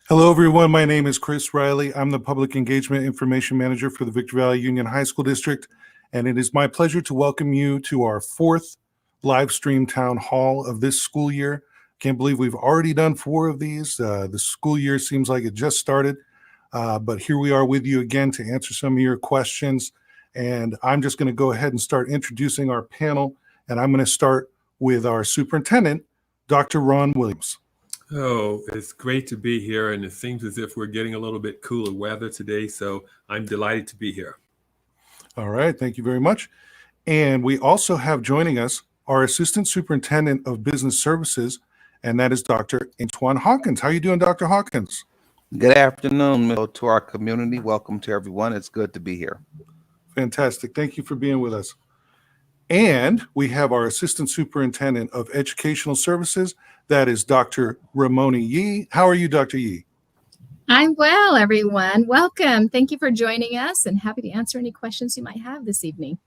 Hello, everyone. My name is Chris Riley. I'm the Public Engagement Information Manager for the Victorville Union High School District, and it is my pleasure to welcome you to our fourth live stream town hall of this school year. Can't believe we've already done four of these. The school year seems like it just started, but here we are with you again to answer some of your questions. And I'm just going to go ahead and start introducing our panel, and I'm going to start with our superintendent, Dr. Ron Williams. Oh, it's great to be here, and it seems as if we're getting a little bit cooler weather today, so I'm delighted to be here. All right, thank you very much. And we also have joining us our Assistant Superintendent of Business Services, and that is Dr. Antoine Hawkins. How are you doing, Dr. Hawkins? Good afternoon to our community. Welcome to everyone. It's good to be here. Fantastic. Thank you for being with us. And we have our Assistant Superintendent of Educational Services, that is Dr. Ramona Yee. How are you, Dr. Yee? I'm well, everyone. Welcome. Thank you for joining us, and happy to answer any questions you might have this evening.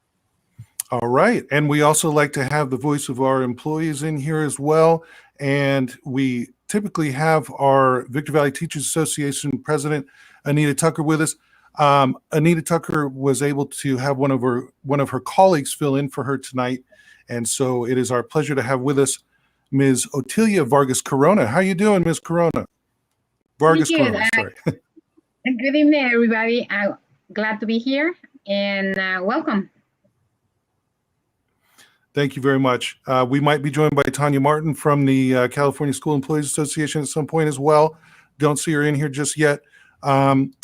All right. And we also like to have the voice of our employees in here as well. And we typically have our Victor Valley Teachers Association President, Anita Tucker, with us. Anita Tucker was able to have one of her colleagues fill in for her tonight. And so it is our pleasure to have with us Ms. Otilia Vargas Corona. How you doing, Ms. Corona? Vargas Corona, sorry. Good evening, everybody. I'm glad to be here, and welcome. Thank you very much. We might be joined by Tanya Martin from the California School Employees Association at some point as well. Don't see her in here just yet.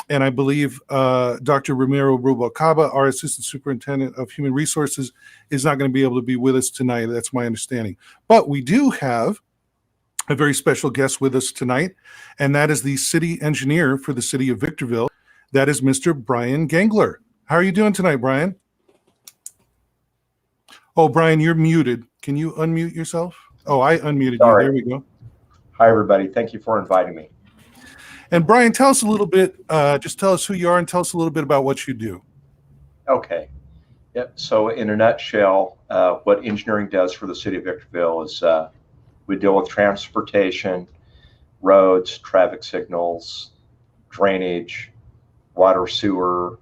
And I believe Dr. Ramiro Rubalcaba, our Assistant Superintendent of Human Resources, is not going to be able to be with us tonight. That's my understanding. But we do have a very special guest with us tonight, and that is the city engineer for the city of Victorville. That is Mr. Brian Gengler. How are you doing tonight, Brian? Oh, Brian, you're muted. Can you unmute yourself? Oh, I unmuted you. There we go. Hi, everybody. Thank you for inviting me. And Brian, tell us a little bit, just tell us who you are and tell us a little bit about what you do. Okay. Yep. So in a nutshell, what engineering does for the city of Victorville is we deal with transportation, roads, traffic signals, drainage, water, sewer,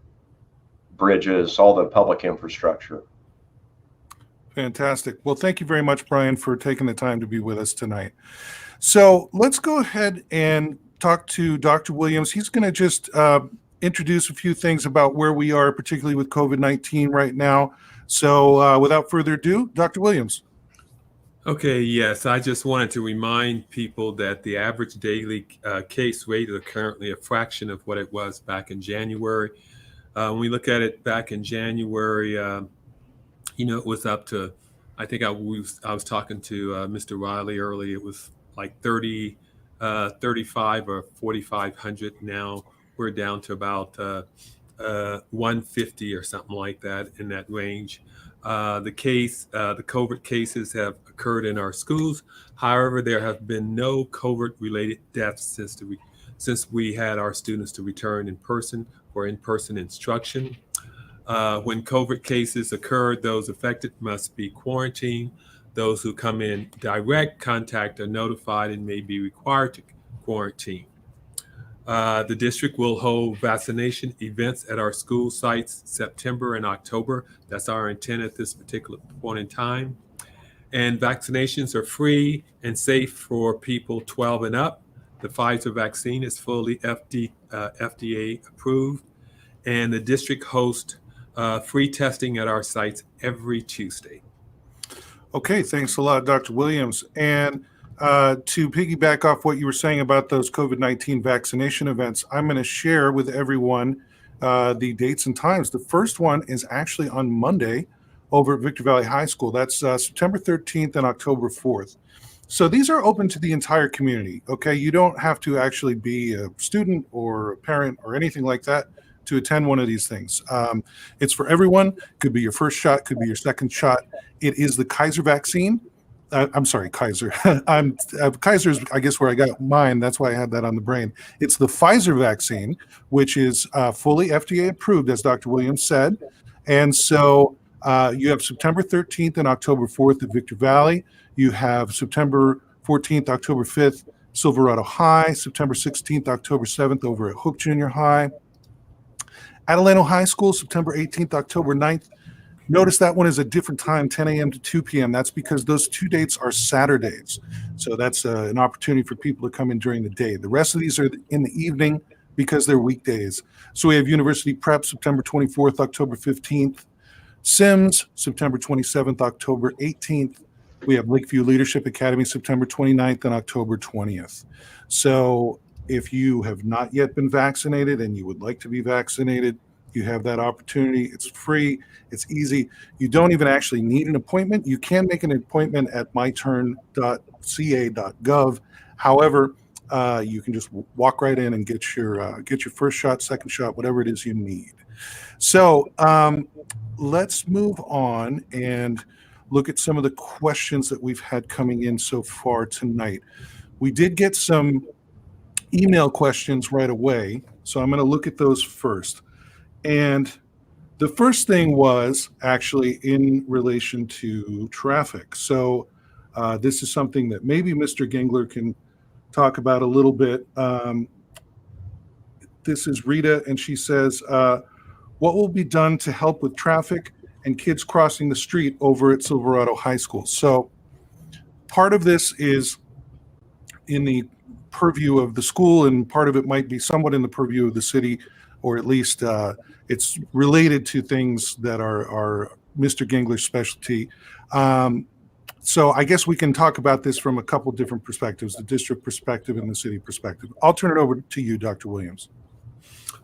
bridges, all the public infrastructure. Fantastic. Well, thank you very much, Brian, for taking the time to be with us tonight. So let's go ahead and talk to Dr. Williams. He's going to just introduce a few things about where we are, particularly with COVID-19 right now. So without further ado, Dr. Williams. Okay, yes, I just wanted to remind people that the average daily case rate is currently a fraction of what it was back in January. When we look at it back in January, it was up to, I think I was talking to Mr. Riley earlier, it was like 35 or 4,500. Now we're down to about 150 or something like that, in that range. The COVID cases have occurred in our schools. However, there have been no COVID-related deaths since we had our students to return in person for in-person instruction. When COVID cases occur, those affected must be quarantined. Those who come in direct contact are notified and may be required to quarantine. The district will hold vaccination events at our school sites September and October. That's our intent at this particular point in time. And vaccinations are free and safe for people 12 and up. The Pfizer vaccine is fully FDA approved. And the district hosts free testing at our sites every Tuesday. Okay, thanks a lot, Dr. Williams. And to piggyback off what you were saying about those COVID-19 vaccination events, I'm going to share with everyone the dates and times. The first one is actually on Monday over at Victor Valley High School. That's September 13th and October 4th. So these are open to the entire community, okay? You don't have to actually be a student or a parent or anything like that to attend one of these things. It's for everyone. Could be your first shot, could be your second shot. It is the Kaiser vaccine. I'm sorry, Kaiser. Kaiser's, I guess, where I got mine. That's why I had that on the brain. It's the Pfizer vaccine, which is fully FDA approved, as Dr. Williams said. And so you have September 13th and October 4th at Victor Valley. You have September 14th, October 5th Silverado High, September 16th, October 7th over at Hook Junior High. Adelano High School, September 18th, October 9th. Notice that one is a different time, 10 a.m. to 2 p.m. That's because those 2 dates are Saturdays. So that's an opportunity for people to come in during the day. The rest of these are in the evening because they're weekdays. So we have University Prep, September 24th, October 15th. Sims, September 27th, October 18th. We have Lakeview Leadership Academy, September 29th and October 20th. So if you have not yet been vaccinated and you would like to be vaccinated, you have that opportunity. It's free. It's easy. You don't even actually need an appointment. You can make an appointment at myturn.ca.gov. However, you can just walk right in and get your first shot, second shot, whatever it is you need. So let's move on and look at some of the questions that we've had coming in so far tonight. We did get some email questions right away, so I'm going to look at those first. And the first thing was actually in relation to traffic. So this is something that maybe Mr. Gengler can talk about a little bit. This is Rita, and she says, what will be done to help with traffic and kids crossing the street over at Silverado High School? So part of this is in the purview of the school, and part of it might be somewhat in the purview of the city, or at least it's related to things that are Mr. Gengler's specialty. So I guess we can talk about this from a couple different perspectives, the district perspective and the city perspective. I'll turn it over to you, Dr. Williams.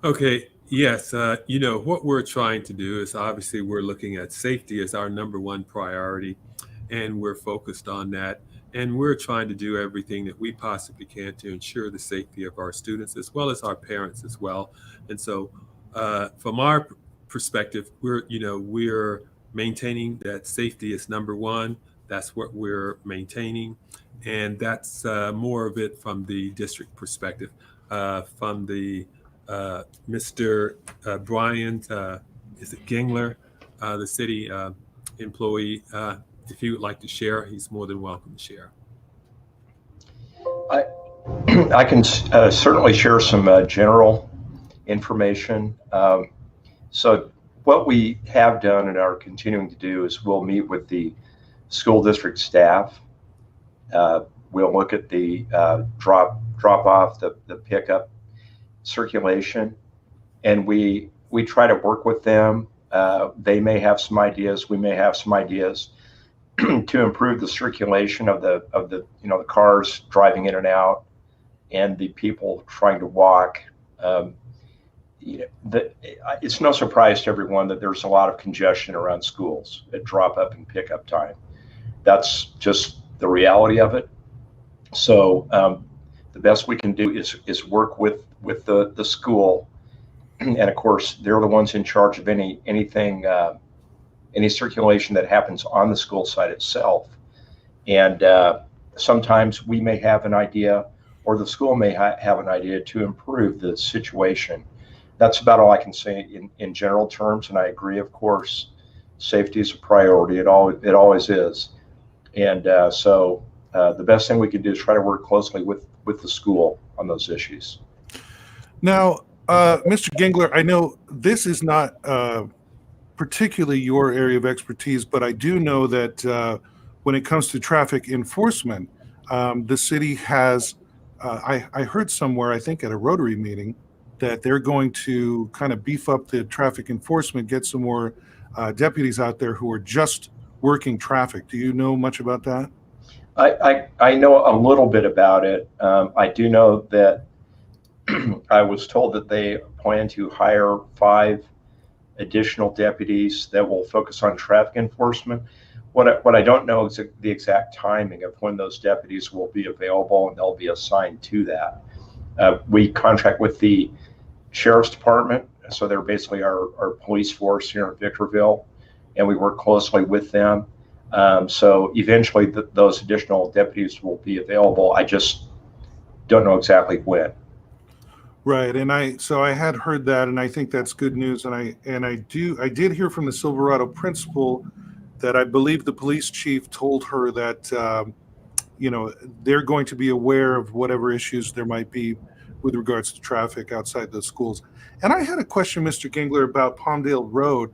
Okay. Yes. What we're trying to do is obviously we're looking at safety as our number one priority, and we're focused on that. And we're trying to do everything that we possibly can to ensure the safety of our students as well as our parents as well. And so from our perspective, we're maintaining that safety is number one. That's what we're maintaining. And that's more of it from the district perspective. From the Mr. Brian, is it Gengler, the city employee, if he would like to share, he's more than welcome to share. I can certainly share some general information. So what we have done and are continuing to do is we'll meet with the school district staff. We'll look at the drop off, the pickup circulation, and we try to work with them. They may have some ideas, we may have some ideas to improve the circulation of the cars driving in and out and the people trying to walk. It's no surprise to everyone that there's a lot of congestion around schools at drop up and pickup time. That's just the reality of it. So the best we can do is work with the school, and of course they're the ones in charge of anything. Any circulation that happens on the school site itself. And sometimes we may have an idea, or the school may have an idea to improve the situation. That's about all I can say in general terms. And I agree, of course, safety is a priority. It always is. And so the best thing we can do is try to work closely with the school on those issues. Now, Mr. Gengler, I know this is not particularly your area of expertise, but I do know that when it comes to traffic enforcement, the city has, I heard somewhere, I think at a Rotary meeting, that they're going to kind of beef up the traffic enforcement, get some more deputies out there who are just working traffic. Do you know much about that? I know a little bit about it. I do know that I was told that they plan to hire 5 additional deputies that will focus on traffic enforcement. What I don't know is the exact timing of when those deputies will be available and they'll be assigned to that. We contract with the Sheriff's Department, so they're basically our police force here in Victorville, and we work closely with them. So eventually those additional deputies will be available. I just don't know exactly when. Right, and I had heard that, and I think that's good news. And I did hear from the Silverado principal that I believe the police chief told her that they're going to be aware of whatever issues there might be with regards to traffic outside those schools. And I had a question, Mr. Gengler, about Palmdale Road.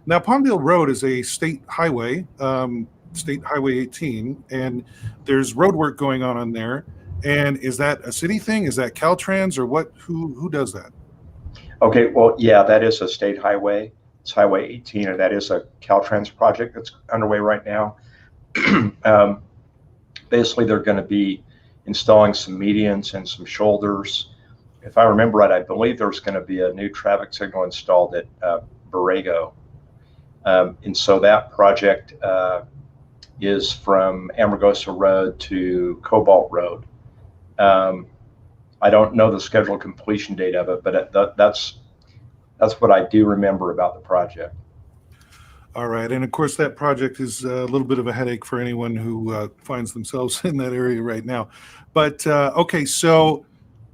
Now, Palmdale Road is a state highway, State Highway 18, and there's road work going on there. And is that a city thing? Is that Caltrans or what? Who does that? Okay, well, yeah, that is a state highway. It's Highway 18, and that is a Caltrans project that's underway right now. Basically, they're going to be installing some medians and some shoulders. If I remember right, I believe there's going to be a new traffic signal installed at Borrego. And so that project is from Amargosa Road to Cobalt Road. I don't know the scheduled completion date of it, but that's what I do remember about the project. All right. And of course, that project is a little bit of a headache for anyone who finds themselves in that area right now. But okay, so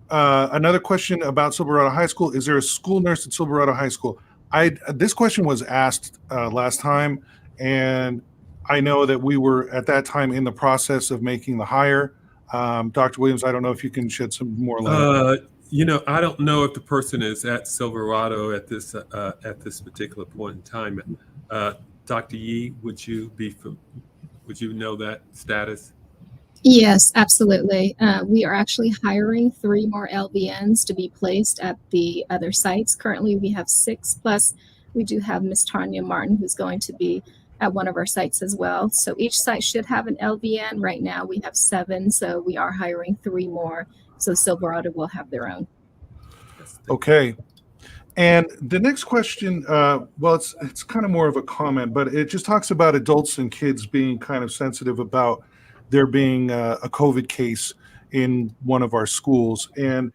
another question about Silverado High School. Is there a school nurse at Silverado High School? This question was asked last time, and I know that we were at that time in the process of making the hire. Dr. Williams, I don't know if you can shed some more light. I don't know if the person is at Silverado at this particular point in time. Dr. Yee, would you know that status? Yes, absolutely. We are actually hiring 3 more LVNs to be placed at the other sites. Currently, we have 6, plus we do have Miss Tanya Martin, who's going to be at one of our sites as well. So each site should have an LVN. Right now, we have 7, so we are hiring 3 more. So Silverado will have their own. Okay. And the next question, well, it's kind of more of a comment, but it just talks about adults and kids being kind of sensitive about there being a COVID case in one of our schools. And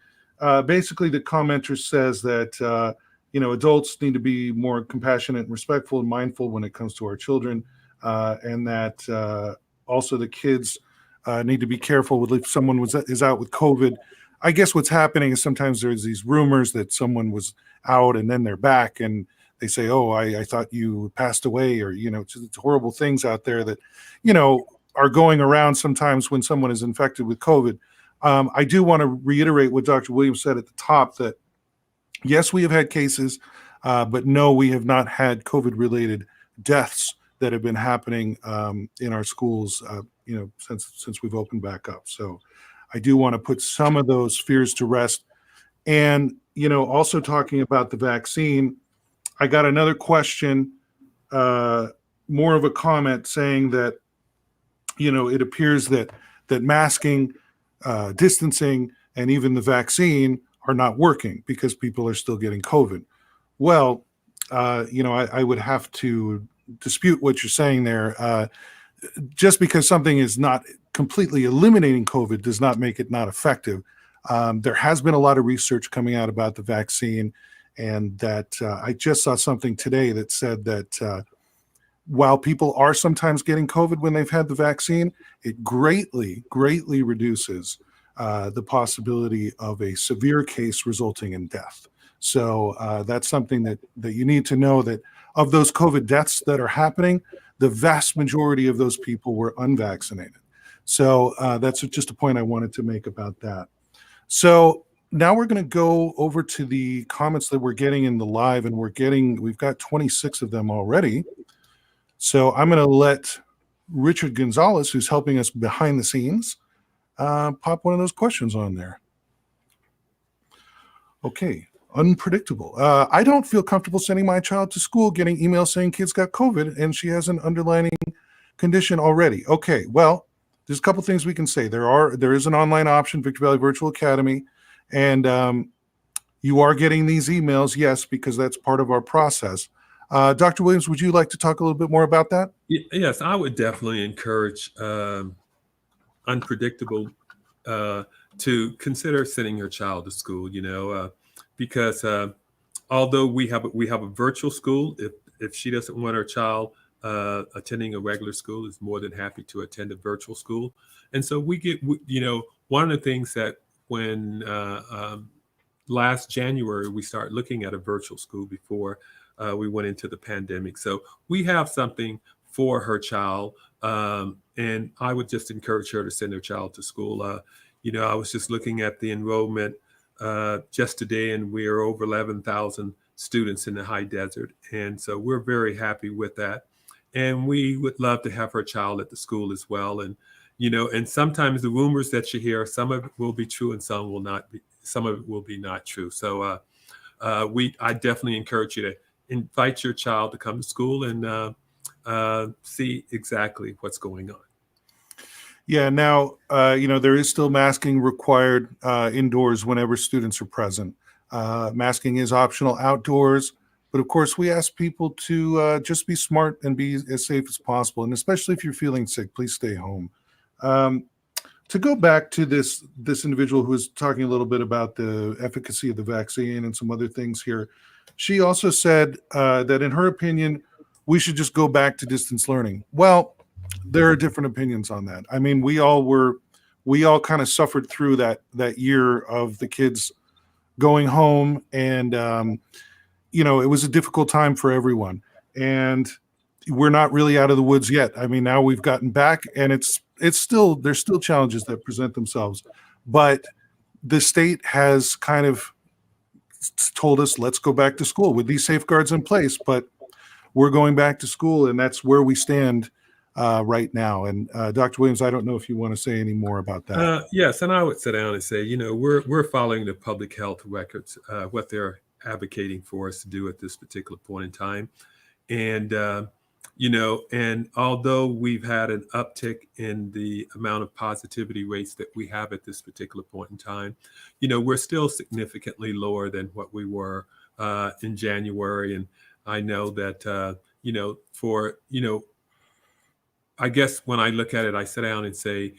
basically the commenter says that, adults need to be more compassionate and respectful and mindful when it comes to our children. And that also the kids need to be careful with if someone is out with COVID. I guess what's happening is sometimes there's these rumors that someone was out and then they're back and they say, oh, I thought you passed away, or, it's horrible things out there that, are going around sometimes when someone is infected with COVID. I do want to reiterate what Dr. Williams said at the top, that yes, we have had cases, but no, we have not had COVID-related deaths that have been happening in our schools, since we've opened back up. So I do want to put some of those fears to rest. And, also talking about the vaccine, I got another question, more of a comment saying that, it appears that masking, distancing, and even the vaccine are not working because people are still getting COVID. Well, I would have to dispute what you're saying there. Just because something is not completely eliminating COVID does not make it not effective. There has been a lot of research coming out about the vaccine, and that I just saw something today that said that while people are sometimes getting COVID when they've had the vaccine, it greatly reduces the possibility of a severe case resulting in death. So that's something that you need to know, that of those COVID deaths that are happening, the vast majority of those people were unvaccinated. So that's just a point I wanted to make about that. So now we're going to go over to the comments that we're getting in the live, and we've got 26 of them already. So I'm going to let Richard Gonzalez, who's helping us behind the scenes, pop one of those questions on there. Okay. Unpredictable. I don't feel comfortable sending my child to school getting emails saying kids got COVID and she has an underlying condition already. Okay, well, there's a couple things we can say. There is an online option, Victor Valley Virtual Academy, and you are getting these emails, yes, because that's part of our process. Dr. Williams, would you like to talk a little bit more about that? Yes, I would definitely encourage unpredictable to consider sending your child to school, because although we have a virtual school, if she doesn't want her child attending a regular school, is more than happy to attend a virtual school. And so we get, one of the things that when last January, we started looking at a virtual school before we went into the pandemic. So we have something for her child And I would just encourage her to send her child to school. I was just looking at the enrollment just today, and we are over 11,000 students in the high desert. And so we're very happy with that. And we would love to have her child at the school as well. And, and sometimes the rumors that you hear, some of it will be true and some will not be, some of it will be not true. So I definitely encourage you to invite your child to come to school and see exactly what's going on. Yeah, now, there is still masking required indoors whenever students are present. Masking is optional outdoors, but of course, we ask people to just be smart and be as safe as possible. And especially if you're feeling sick, please stay home. To go back to this individual who was talking a little bit about the efficacy of the vaccine and some other things here, she also said that in her opinion, we should just go back to distance learning. Well, there are different opinions on that. I mean, we all kind of suffered through that year of the kids going home, and it was a difficult time for everyone. And we're not really out of the woods yet. I mean, now we've gotten back, and there's still challenges that present themselves. But the state has kind of told us, let's go back to school with these safeguards in place. But we're going back to school, and that's where we stand right now. And Dr. Williams, I don't know if you want to say any more about that. Yes, and I would sit down and say, we're following the public health records, what they're advocating for us to do at this particular point in time. And, and although we've had an uptick in the amount of positivity rates that we have at this particular point in time, we're still significantly lower than what we were in January. And I know that, I guess when I look at it, I sit down and say,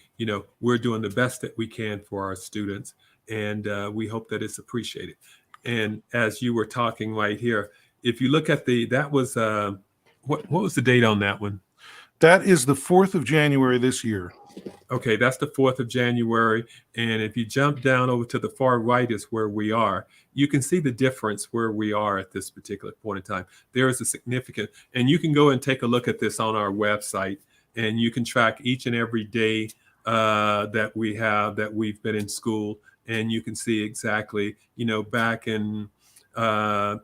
we're doing the best that we can for our students, and we hope that it's appreciated. And as you were talking right here, if you look at that was, what was the date on that one? That is the 4th of January this year. Okay, that's the 4th of January. And if you jump down over to the far right is where we are. You can see the difference where we are at this particular point in time. There is a significant, and you can go and take a look at this on our website, and you can track each and every day that we've been in school, and you can see exactly, back in, May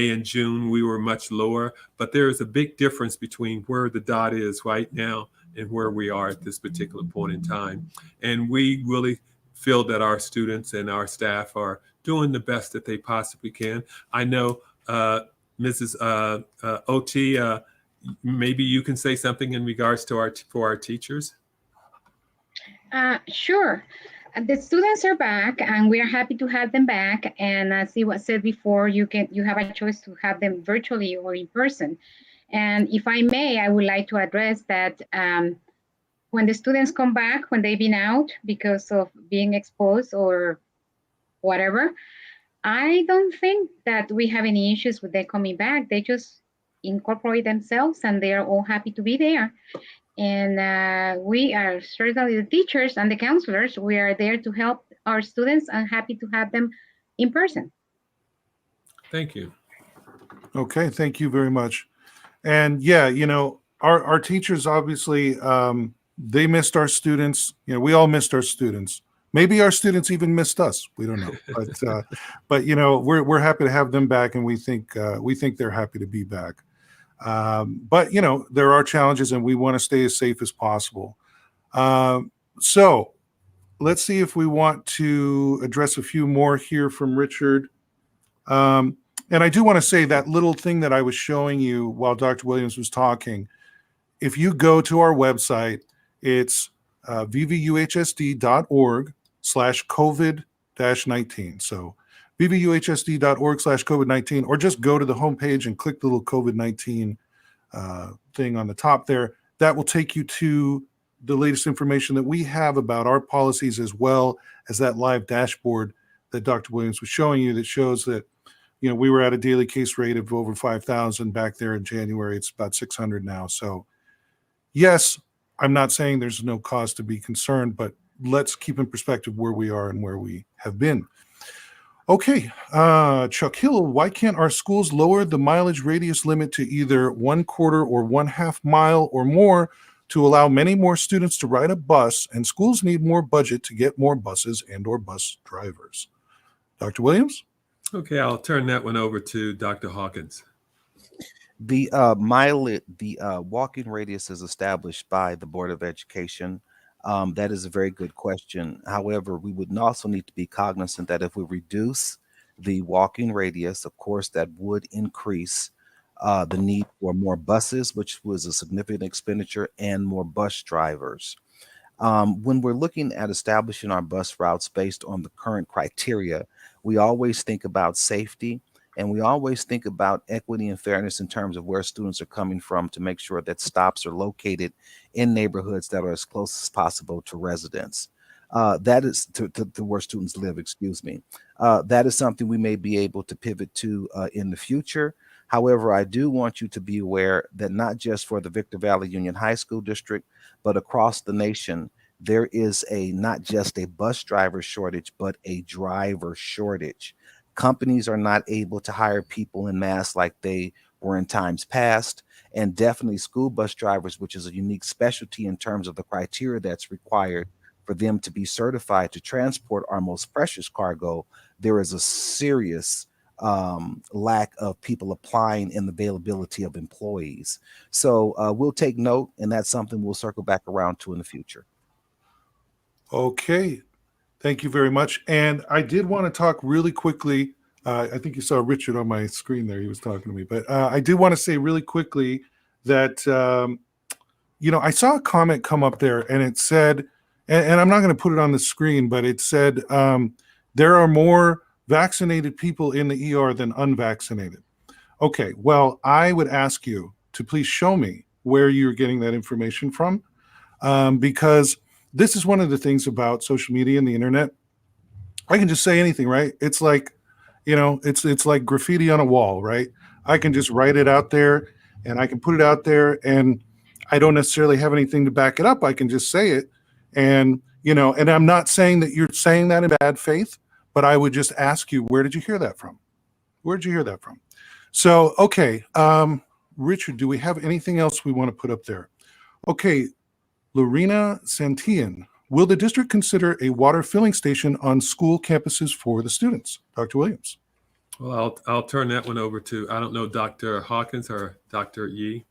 and June, we were much lower, but there is a big difference between where the dot is right now and where we are at this particular point in time. And we really feel that our students and our staff are doing the best that they possibly can. I know Mrs. OT, maybe you can say something in regards to for our teachers. Sure. The students are back, and we are happy to have them back. And as it was said before, you have a choice to have them virtually or in person. And if I may, I would like to address that when the students come back, when they've been out because of being exposed or whatever, I don't think that we have any issues with them coming back. They just incorporate themselves, and they are all happy to be there. And we are certainly the teachers and the counselors. We are there to help our students, and happy to have them in person. Thank you. Okay, thank you very much. And yeah, our teachers, obviously, they missed our students. We all missed our students. Maybe our students even missed us. We don't know. But we're happy to have them back, and we think they're happy to be back. But there are challenges, and we want to stay as safe as possible. So let's see if we want to address a few more here from Richard. And I do want to say that little thing that I was showing you while Dr. Williams was talking, if you go to our website, it's VVUHSD.org/COVID-19. So VVUHSD.org/COVID-19, or just go to the homepage and click the little COVID-19 thing on the top there. That will take you to the latest information that we have about our policies, as well as that live dashboard that Dr. Williams was showing you that shows that, we were at a daily case rate of over 5,000 back there in January. It's about 600 now. So yes, I'm not saying there's no cause to be concerned, but let's keep in perspective where we are and where we have been. Okay, Chuck Hill, why can't our schools lower the mileage radius limit to either 1/4 or 1/2 mile or more to allow many more students to ride a bus? And schools need more budget to get more buses and or bus drivers. Dr. Williams? Okay, I'll turn that one over to Dr. Hawkins. The walking radius is established by the Board of Education. That is a very good question. However, we would also need to be cognizant that if we reduce the walking radius, of course, that would increase the need for more buses, which was a significant expenditure, and more bus drivers. When we're looking at establishing our bus routes based on the current criteria, we always think about safety. And we always think about equity and fairness in terms of where students are coming from to make sure that stops are located in neighborhoods that are as close as possible to residents. That is to where students live, excuse me. That is something we may be able to pivot to in the future. However, I do want you to be aware that not just for the Victor Valley Union High School District, but across the nation, there is not just a bus driver shortage, but a driver shortage. Companies are not able to hire people in mass like they were in times past. And definitely school bus drivers, which is a unique specialty in terms of the criteria that's required for them to be certified to transport our most precious cargo, there is a serious lack of people applying and availability of employees. So we'll take note, and that's something we'll circle back around to in the future. Okay, thank you very much. And I did want to talk really quickly. I think you saw Richard on my screen there. He was talking to me. But I did want to say really quickly that, I saw a comment come up there and it said, and I'm not going to put it on the screen, but it said there are more vaccinated people in the ER than unvaccinated. Okay, well, I would ask you to please show me where you're getting that information from, because this is one of the things about social media and the internet. I can just say anything, right? It's like, it's like graffiti on a wall, right? I can just write it out there and I can put it out there and I don't necessarily have anything to back it up. I can just say it. And, and I'm not saying that you're saying that in bad faith, but I would just ask you, where did you hear that from? Where did you hear that from? So, okay. Richard, do we have anything else we want to put up there? Okay. Lorena Santillan, will the district consider a water filling station on school campuses for the students? Dr. Williams. Well, I'll turn that one over to, I don't know, Dr. Hawkins or Dr. Yee.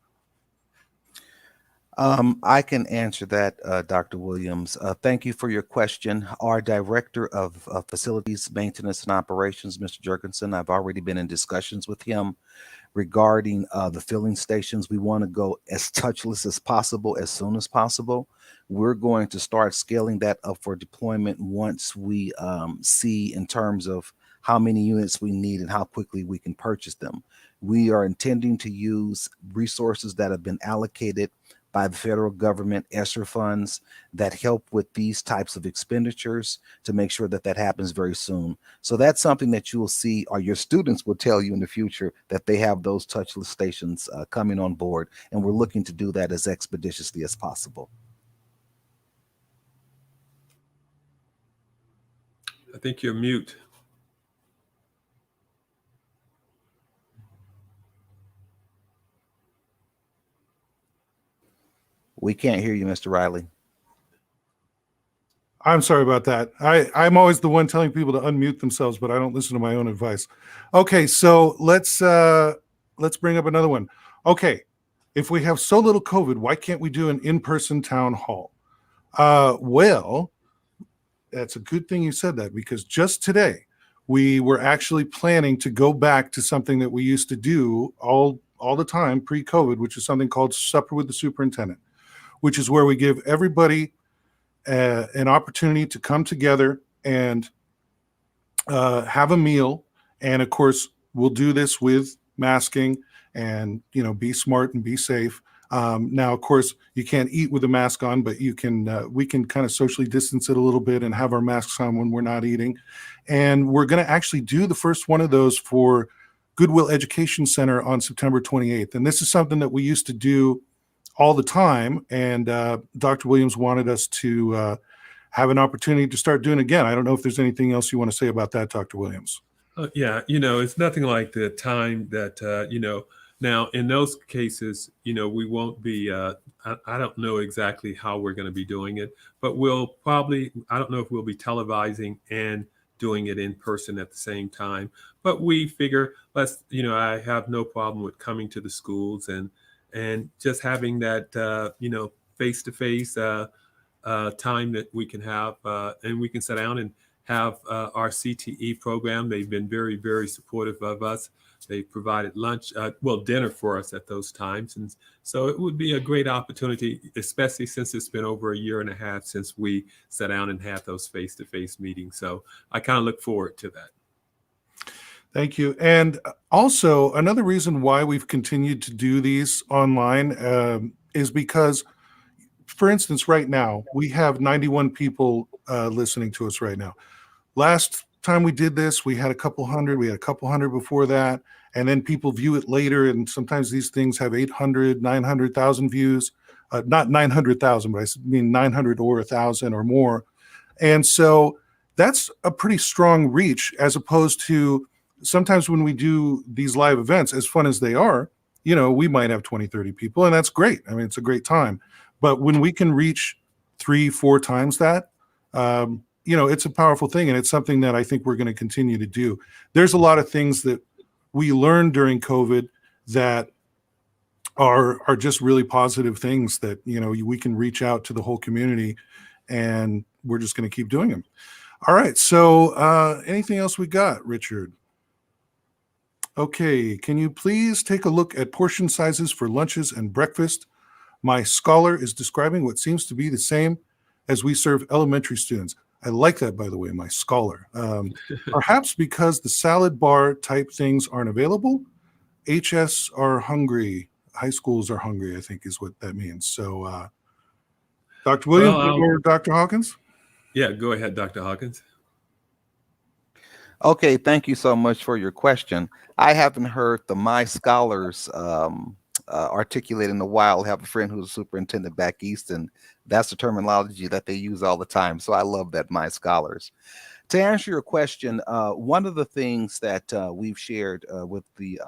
I can answer that, Dr. Williams. Thank you for your question. Our Director of Facilities, Maintenance, and Operations, Mr. Jurgensen, I've already been in discussions with him regarding the filling stations. We want to go as touchless as possible, as soon as possible. We're going to start scaling that up for deployment once we see in terms of how many units we need and how quickly we can purchase them. We are intending to use resources that have been allocated by the federal government, ESSER funds, that help with these types of expenditures to make sure that that happens very soon. So that's something that you will see, or your students will tell you in the future, that they have those touchless stations coming on board. And we're looking to do that as expeditiously as possible. I think you're mute. We can't hear you, Mr. Riley. I'm sorry about that. I'm always the one telling people to unmute themselves, but I don't listen to my own advice. Okay, so let's bring up another one. Okay, if we have so little COVID, why can't we do an in-person town hall? Well, that's a good thing you said that, because just today we were actually planning to go back to something that we used to do all the time pre-COVID, which is something called Supper with the Superintendent, which is where we give everybody an opportunity to come together and have a meal. And of course, we'll do this with masking and, be smart and be safe. Now, of course, you can't eat with a mask on, but we can kind of socially distance it a little bit and have our masks on when we're not eating. And we're going to actually do the first one of those for Goodwill Education Center on September 28th. And this is something that we used to do all the time. And Dr. Williams wanted us to have an opportunity to start doing again. I don't know if there's anything else you want to say about that, Dr. Williams. Yeah, it's nothing like the time that, now in those cases, we won't be, I don't know exactly how we're going to be doing it, but I don't know if we'll be televising and doing it in person at the same time. But we figure I have no problem with coming to the schools and just having that, face-to-face time that we can have, and we can sit down and have our CTE program. They've been very, very supportive of us. They provided lunch, dinner for us at those times. And so it would be a great opportunity, especially since it's been over a year and a half since we sat down and had those face-to-face meetings. So I kind of look forward to that. Thank you. And also, another reason why we've continued to do these online is because, for instance, right now, we have 91 people listening to us right now. Last time we did this, we had a couple hundred. We had a couple hundred before that. And then people view it later. And sometimes these things have 800, 900,000 views. Not 900,000, but I mean 900 or 1,000 or more. And so that's a pretty strong reach, as opposed to sometimes when we do these live events, as fun as they are, we might have 20, 30 people, and that's great. I mean, it's a great time. But when we can reach 3-4 times that, it's a powerful thing, and it's something that I think we're going to continue to do. There's a lot of things that we learned during COVID that are just really positive things that, we can reach out to the whole community, and we're just going to keep doing them. All right. So anything else we got, Richard? Okay. Can you please take a look at portion sizes for lunches and breakfast? My scholar is describing what seems to be the same as we serve elementary students. I like that, by the way, my scholar. Perhaps because the salad bar type things aren't available. HS are hungry. High schools are hungry, I think is what that means. So, Dr. Williams or Dr. Hawkins? Yeah, go ahead, Dr. Hawkins. Okay, thank you so much for your question. I haven't heard the My Scholars articulate in a while. I have a friend who's a superintendent back east, and that's the terminology that they use all the time. So I love that, My Scholars. To answer your question, one of the things that we've shared with the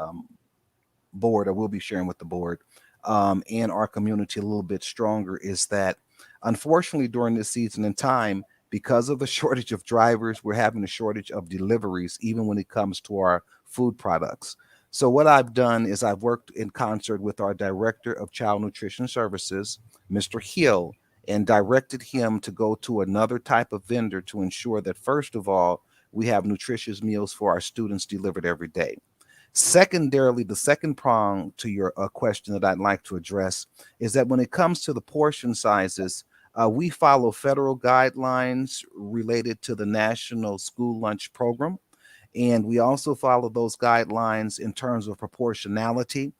board, or we'll be sharing with the board and our community a little bit stronger, is that unfortunately during this season and time, because of the shortage of drivers, we're having a shortage of deliveries, even when it comes to our food products. So what I've done is I've worked in concert with our Director of Child Nutrition Services, Mr. Hill, and directed him to go to another type of vendor to ensure that, first of all, we have nutritious meals for our students delivered every day. Secondarily, the second prong to your question that I'd like to address is that when it comes to the portion sizes, we follow federal guidelines related to the National School Lunch Program. And we also follow those guidelines in terms of proportionality.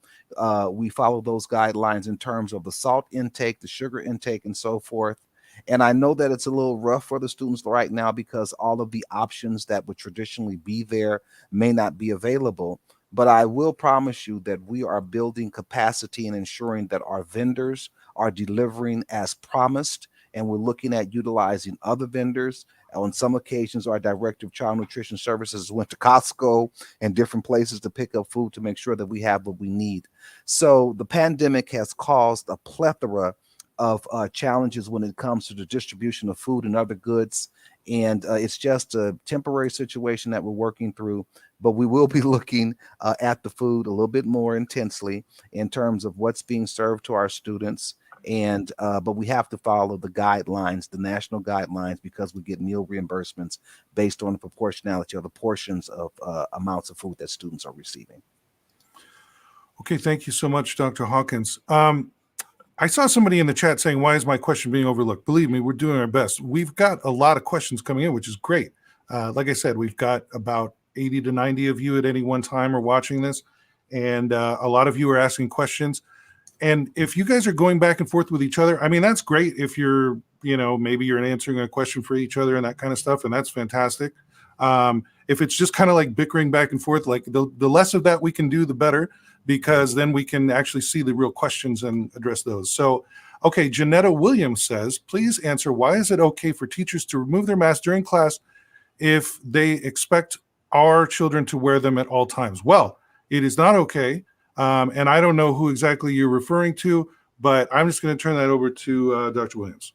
We follow those guidelines in terms of the salt intake, the sugar intake, and so forth. And I know that it's a little rough for the students right now because all of the options that would traditionally be there may not be available. But I will promise you that we are building capacity and ensuring that our vendors are delivering as promised. And we're looking at utilizing other vendors. On some occasions, our Director of Child Nutrition Services went to Costco and different places to pick up food to make sure that we have what we need. So the pandemic has caused a plethora of challenges when it comes to the distribution of food and other goods. And it's just a temporary situation that we're working through. But we will be looking at the food a little bit more intensely in terms of what's being served to our students. And but we have to follow the guidelines, the national guidelines, because we get meal reimbursements based on the proportionality of the portions of amounts of food that students are receiving. Okay, thank you so much, Dr. Hawkins. I saw somebody in the chat saying, why is my question being overlooked? Believe me, we're doing our best. We've got a lot of questions coming in, which is great. Like I said, we've got about 80 to 90 of you at any one time are watching this. And a lot of you are asking questions. And if you guys are going back and forth with each other, I mean, that's great. If you're, maybe you're answering a question for each other and that kind of stuff, and that's fantastic. If it's just kind of like bickering back and forth, like the less of that we can do, the better, because then we can actually see the real questions and address those. So Okay, Janetta Williams says, please answer, why is it okay for teachers to remove their masks during class if they expect our children to wear them at all times? Well, it is not okay. And I don't know who exactly you're referring to, but I'm just going to turn that over to Dr. Williams.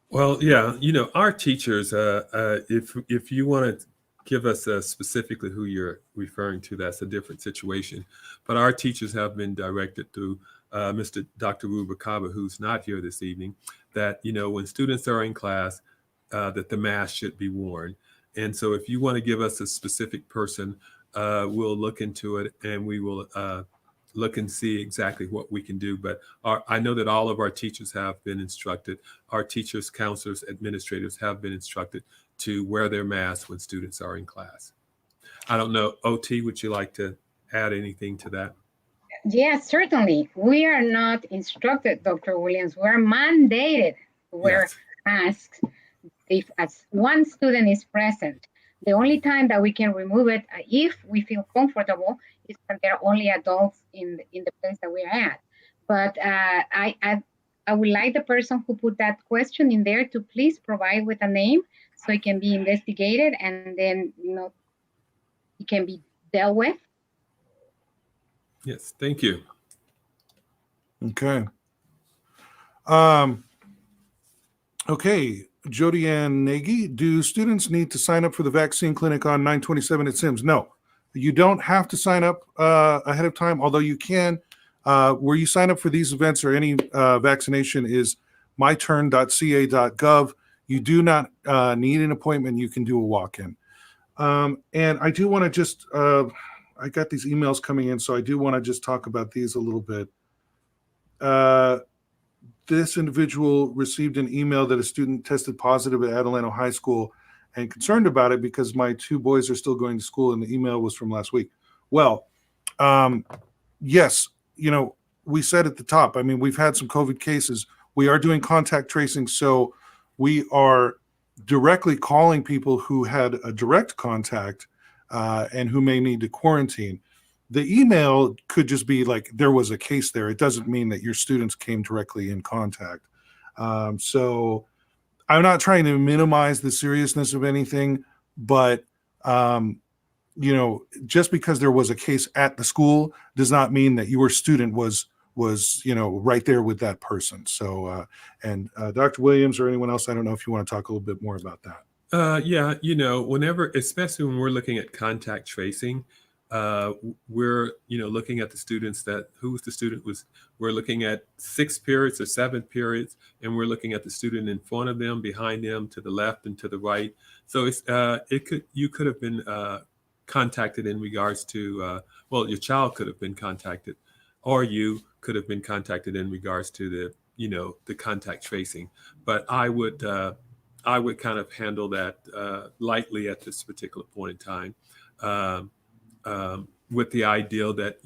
Well, yeah, our teachers, if you want to give us specifically who you're referring to, that's a different situation. But our teachers have been directed through Dr. Rubacaba, who's not here this evening, that, when students are in class, that the mask should be worn. And so if you want to give us a specific person, we'll look into it, and we will look and see exactly what we can do. But I know that all of our teachers have been instructed. Our teachers, counselors, administrators have been instructed to wear their masks when students are in class. I don't know, OT, would you like to add anything to that? Yes, certainly. We are not instructed, Dr. Williams. We're mandated to wear masks if as one student is present. The only time that we can remove it, if we feel comfortable, is when there are only adults in the place that we're at. But I would like the person who put that question in there to please provide with a name so it can be investigated, and then it can be dealt with. Yes, thank you. Okay. Okay, Jody Ann Nagy, do students need to sign up for the vaccine clinic on 9/27 at Sims? No, you don't have to sign up ahead of time, although you can. Where you sign up for these events or any vaccination is myturn.ca.gov. You do not need an appointment. You can do a walk-in. And I do want to just, I got these emails coming in, so I do want to just talk about these a little bit. This individual received an email that a student tested positive at Adelanto High School and concerned about it because my two boys are still going to school, and the email was from last week. Well, yes, we said at the top, I mean, we've had some COVID cases. We are doing contact tracing, so we are directly calling people who had a direct contact and who may need to quarantine. The email could just be like, there was a case there. It doesn't mean that your students came directly in contact. So I'm not trying to minimize the seriousness of anything, but just because there was a case at the school does not mean that your student was right there with that person. So and Dr. Williams or anyone else, I don't know if you want to talk a little bit more about that. Yeah, whenever, especially when we're looking at contact tracing, we're looking at the students we're looking at 6 periods or 7 periods, and we're looking at the student in front of them, behind them, to the left and to the right. So it's you could have been contacted in regards to your child could have been contacted, or you could have been contacted in regards to the contact tracing. But I would kind of handle that lightly at this particular point in time. With the ideal that,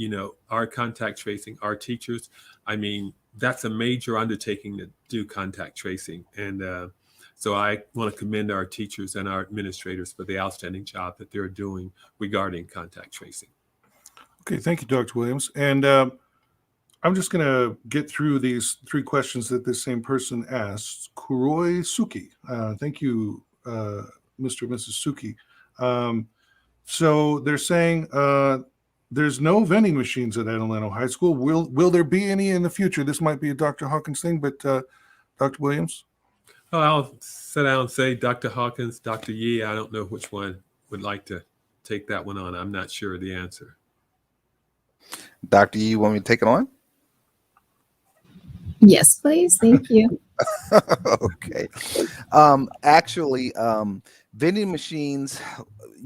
our contact tracing, our teachers, I mean, that's a major undertaking to do contact tracing. And so I want to commend our teachers and our administrators for the outstanding job that they're doing regarding contact tracing. Okay, thank you, Dr. Williams. And I'm just going to get through these 3 questions that this same person asked. Kuroi Suki. Thank you, Mr. and Mrs. Suki. So they're saying there's no vending machines at Adelanto High School. Will there be any in the future? This might be a Dr. Hawkins thing, but Dr. Williams? Oh, I'll sit down and say Dr. Hawkins, Dr. Yee. I don't know which one would like to take that one on. I'm not sure of the answer. Dr. Yee, you want me to take it on? Yes, please. Thank you. Okay. Actually, vending machines,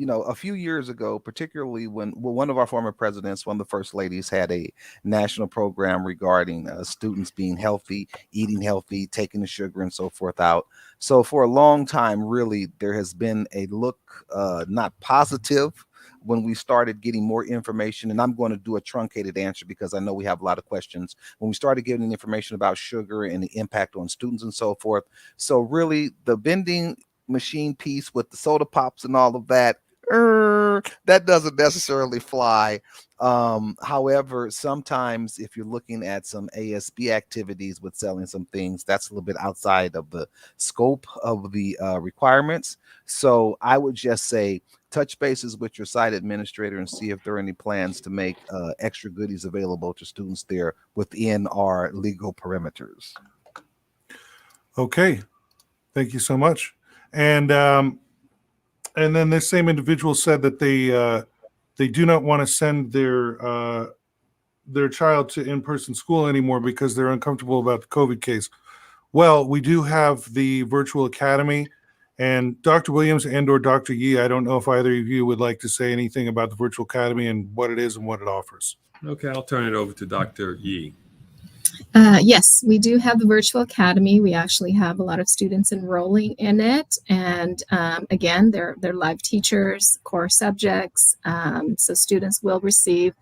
a few years ago, particularly when one of our former presidents, one of the first ladies, had a national program regarding students being healthy, eating healthy, taking the sugar and so forth out. So for a long time, really, there has been a look not positive when we started getting more information, and I'm going to do a truncated answer because I know we have a lot of questions. When we started getting information about sugar and the impact on students and so forth. So really, the vending machine piece with the soda pops and all of that, That doesn't necessarily fly. However, sometimes if you're looking at some ASB activities with selling some things, that's a little bit outside of the scope of the requirements. So I would just say touch bases with your site administrator and see if there are any plans to make extra goodies available to students there within our legal perimeters. Okay, thank you so much. And then this same individual said that they do not want to send their child to in-person school anymore because they're uncomfortable about the COVID case. Well, we do have the virtual academy, and Dr. Williams and or Dr. Yee, I don't know if either of you would like to say anything about the virtual academy and what it is and what it offers. Okay, I'll turn it over to Dr. Yee. Yes, we do have the virtual academy. We actually have a lot of students enrolling in it, and again, they're live teachers, core subjects, so students will receive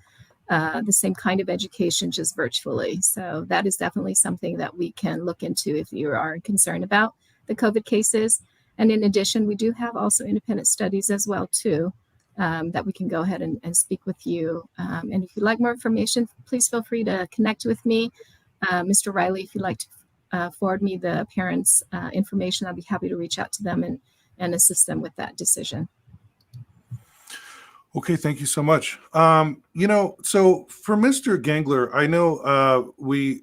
the same kind of education just virtually. So that is definitely something that we can look into if you are concerned about the COVID cases. And in addition, we do have also independent studies as well too, that we can go ahead and speak with you. And if you'd like more information, please feel free to connect with me. Mr. Riley, if you'd like to forward me the parents' information, I'd be happy to reach out to them and assist them with that decision. Okay, thank you so much. So for Mr. Gengler, I know we've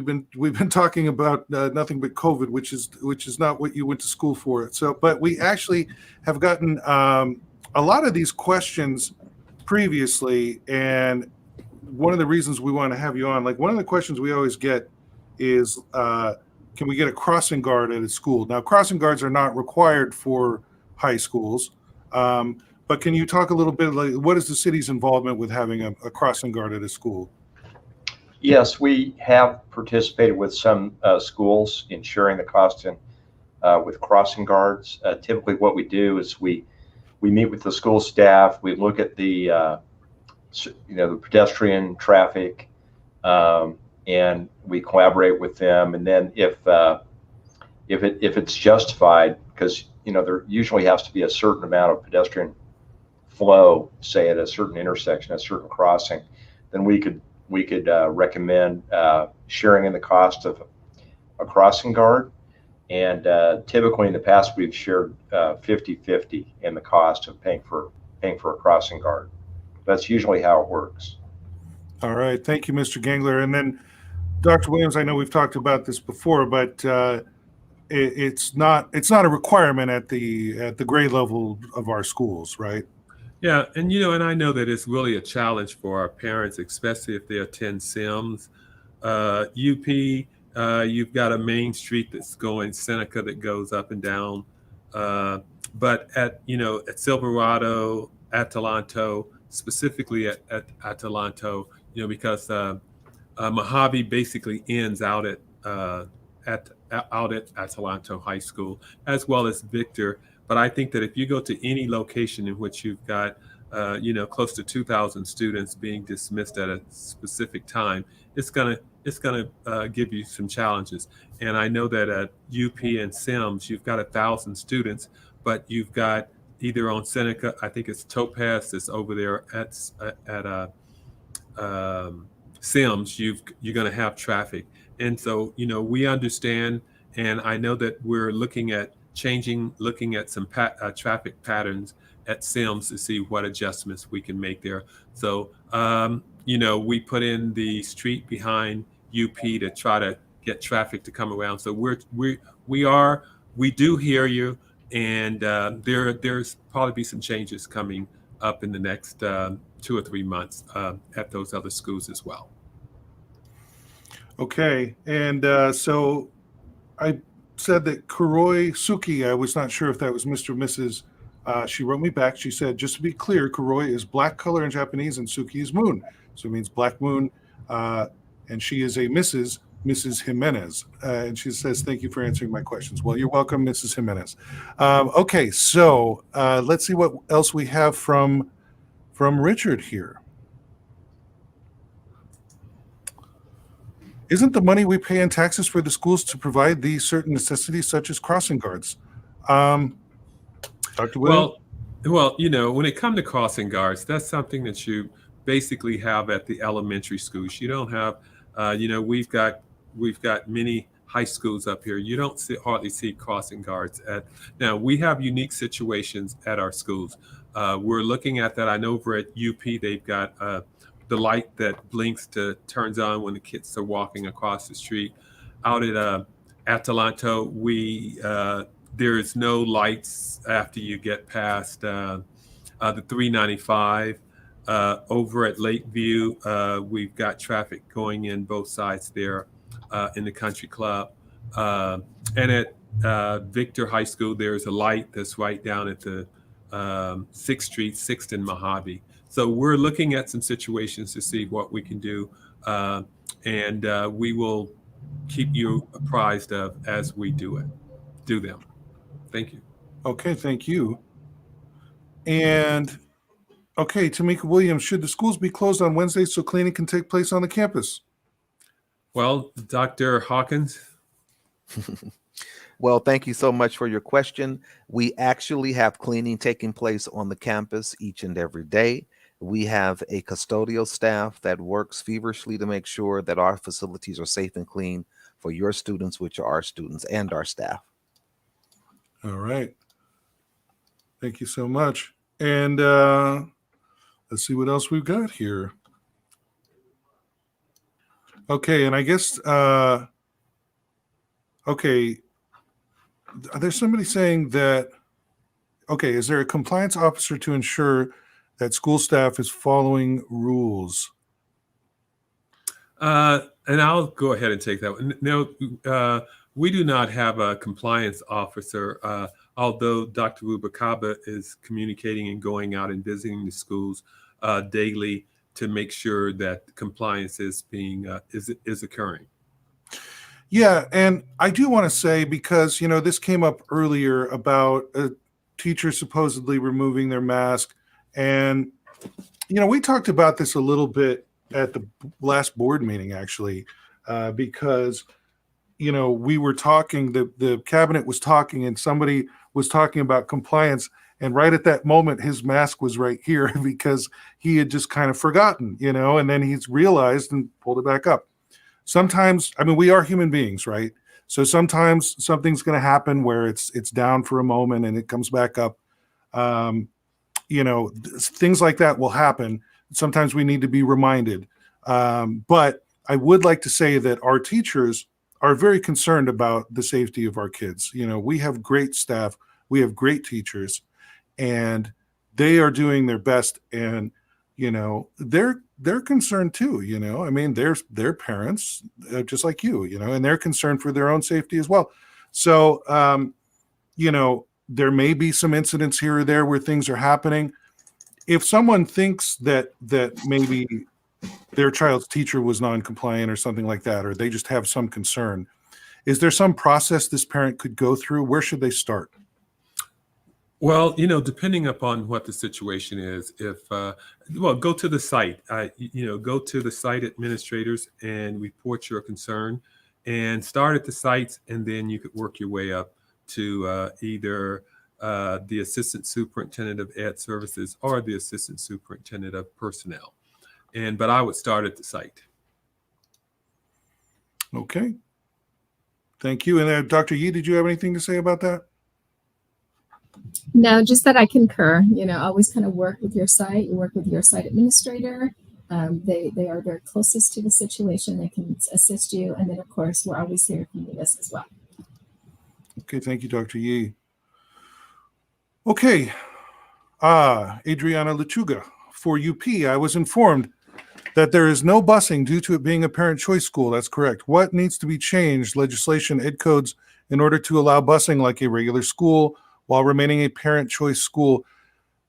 been talking about nothing but COVID, which is not what you went to school for. So, but we actually have gotten a lot of these questions previously, and one of the reasons we want to have you on, like one of the questions we always get is, can we get a crossing guard at a school? Now, crossing guards are not required for high schools. But can you talk a little bit, like, what is the city's involvement with having a crossing guard at a school? Yes, we have participated with some schools in sharing the cost with crossing guards. Typically what we do is we meet with the school staff, we look at the the pedestrian traffic, and we collaborate with them. And then if it's justified, because there usually has to be a certain amount of pedestrian flow, say at a certain intersection, a certain crossing, then we could recommend sharing in the cost of a crossing guard. And typically in the past we've shared 50-50 in the cost of paying for a crossing guard. That's usually how it works. All right, thank you, Mr. Gengler. And then Dr. Williams, I know we've talked about this before, but it's not a requirement at the grade level of our schools, right? Yeah, and and I know that it's really a challenge for our parents, especially if they attend Sims. UP, you've got a main street that's going Seneca that goes up and down, but at Silverado, Atalanto, specifically at Atalanto, because Mojave basically ends out at Atalanto High School, as well as Victor. But I think that if you go to any location in which you've got, close to 2,000 students being dismissed at a specific time, it's gonna give you some challenges. And I know that at UP and Sims, you've got 1,000 students, but you've got either on Seneca, I think it's Topaz that's over there at Sims, you're going to have traffic. And so, we understand, and I know that we're looking at some traffic patterns at Sims to see what adjustments we can make there. So, we put in the street behind UP to try to get traffic to come around. So we do hear you, and there's probably be some changes coming up in the next 2 or 3 months at those other schools as well. Okay, and so I said that Kuroi Suki, I was not sure if that was Mr. or Mrs. She wrote me back. She said, just to be clear, Kuroi is black color in Japanese and Suki is moon. So it means black moon. And she is a Mrs. Jimenez. And she says, thank you for answering my questions. Well, you're welcome, Mrs. Jimenez. Okay, so let's see what else we have from Richard here. Isn't the money we pay in taxes for the schools to provide these certain necessities, such as crossing guards? Dr. Williams? Well, Well, when it comes to crossing guards, that's something that you basically have at the elementary schools. You don't have, we've got many high schools up here. You don't hardly see crossing guards at. Now we have unique situations at our schools. We're looking at that. I know over at UP they've got the light that blinks turns on when the kids are walking across the street. Out at Atalanta, there is no lights after you get past the 395. Over at Lakeview, we've got traffic going in both sides there in the country club. And at Victor High School, there's a light that's right down at the 6th Street, 6th and Mojave. So we're looking at some situations to see what we can do. And we will keep you apprised of as we do them. Thank you. Okay, thank you. And okay, Tamika Williams, should the schools be closed on Wednesday so cleaning can take place on the campus? Well, Dr. Hawkins. Well, thank you so much for your question. We actually have cleaning taking place on the campus each and every day. We have a custodial staff that works feverishly to make sure that our facilities are safe and clean for your students, which are our students and our staff. All right. Thank you so much. And let's see what else we've got here. Okay, and I guess, okay, there's somebody saying that, okay, is there a compliance officer to ensure that school staff is following rules? And I'll go ahead and take that one. No, we do not have a compliance officer, although Dr. Rubakaba is communicating and going out and visiting the schools daily to make sure that compliance is is occurring. Yeah, and I do want to say, because this came up earlier about a teacher supposedly removing their mask, and we talked about this a little bit at the last board meeting, actually, because we were talking, the cabinet was talking, and somebody was talking about compliance, and right at that moment his mask was right here because he had just kind of forgotten, and then he's realized and pulled it back up. Sometimes, I mean, we are human beings, right? So sometimes something's going to happen where it's down for a moment and it comes back up. Things like that will happen. Sometimes we need to be reminded. But I would like to say that our teachers are very concerned about the safety of our kids. We have great staff, we have great teachers, and they are doing their best. And they're concerned too. I mean, they're parents just like you, and they're concerned for their own safety as well. So there may be some incidents here or there where things are happening. If someone thinks that maybe their child's teacher was non-compliant or something like that, or they just have some concern, is there some process this parent could go through? Where should they start? Well, depending upon what the situation is, go to the site, go to the site administrators and report your concern, and start at the sites, and then you could work your way up to either the assistant superintendent of ed services or the assistant superintendent of personnel. But I would start at the site. Okay. Thank you. And Dr. Yee, did you have anything to say about that? No, just that I concur. Always kind of work with your site. You work with your site administrator. They are very closest to the situation. They can assist you. And then, of course, we're always here if you need us as well. Okay, thank you, Dr. Yee. Okay. Adriana Lechuga, for UP, I was informed that there is no busing due to it being a parent choice school. That's correct. What needs to be changed, legislation, ed codes, in order to allow busing like a regular school while remaining a parent choice school?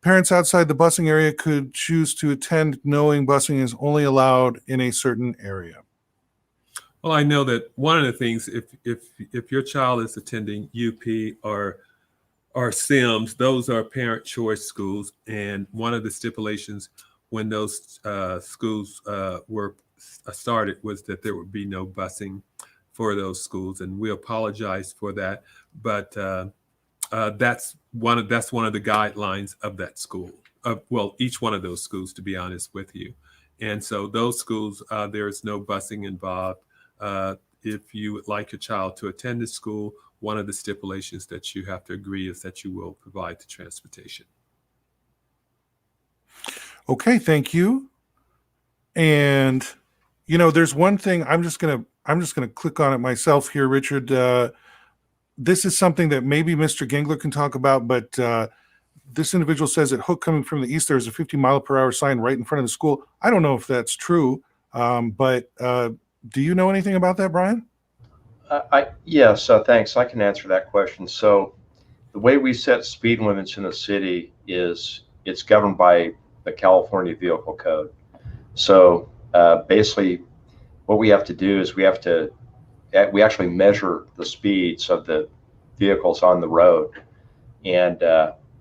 Parents outside the busing area could choose to attend knowing busing is only allowed in a certain area. Well, I know that one of the things, if your child is attending UP or SIMS, those are parent choice schools, and one of the stipulations when those schools were started was that there would be no busing for those schools, and we apologize for that. But that's one of the guidelines of that school. Well, each one of those schools, to be honest with you. And so those schools, there is no busing involved. If you would like your child to attend the school, one of the stipulations that you have to agree is that you will provide the transportation. Okay, thank you. And there's one thing I'm just gonna click on it myself here, Richard. This is something that maybe Mr. Gengler can talk about, but this individual says at Hook coming from the east, there's a 50-mile-per-hour sign right in front of the school. I don't know if that's true, but do you know anything about that, Brian? Yes, thanks. I can answer that question. So the way we set speed limits in the city is it's governed by the California Vehicle Code. So basically what we have to do is we actually measure the speeds of the vehicles on the road. And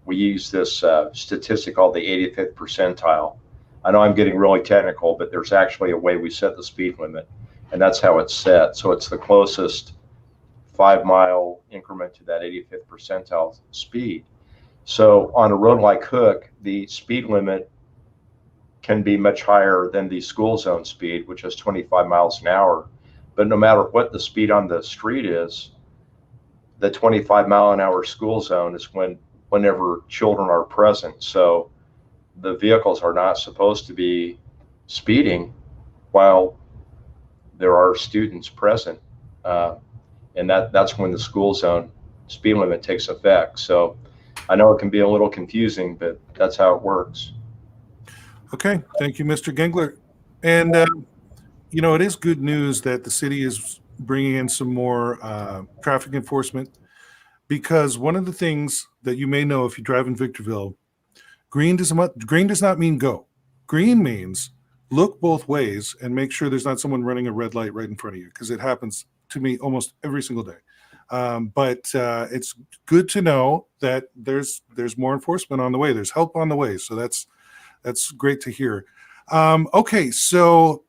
we use this statistic called the 85th percentile. I know I'm getting really technical, but there's actually a way we set the speed limit, and that's how it's set. So it's the closest 5-mile increment to that 85th percentile speed. So on a road like Hook, the speed limit can be much higher than the school zone speed, which is 25 miles an hour. But no matter what the speed on the street is, the 25-mile-an-hour school zone is whenever children are present. So the vehicles are not supposed to be speeding while there are students present. And that's when the school zone speed limit takes effect. So I know it can be a little confusing, but that's how it works. Okay, thank you, Mr. Gengler. And, it is good news that the city is bringing in some more traffic enforcement, because one of the things that you may know if you drive in Victorville, green does not mean go. Green means look both ways and make sure there's not someone running a red light right in front of you, because it happens to me almost every single day. But it's good to know that there's more enforcement on the way. There's help on the way. So that's great to hear. Okay, so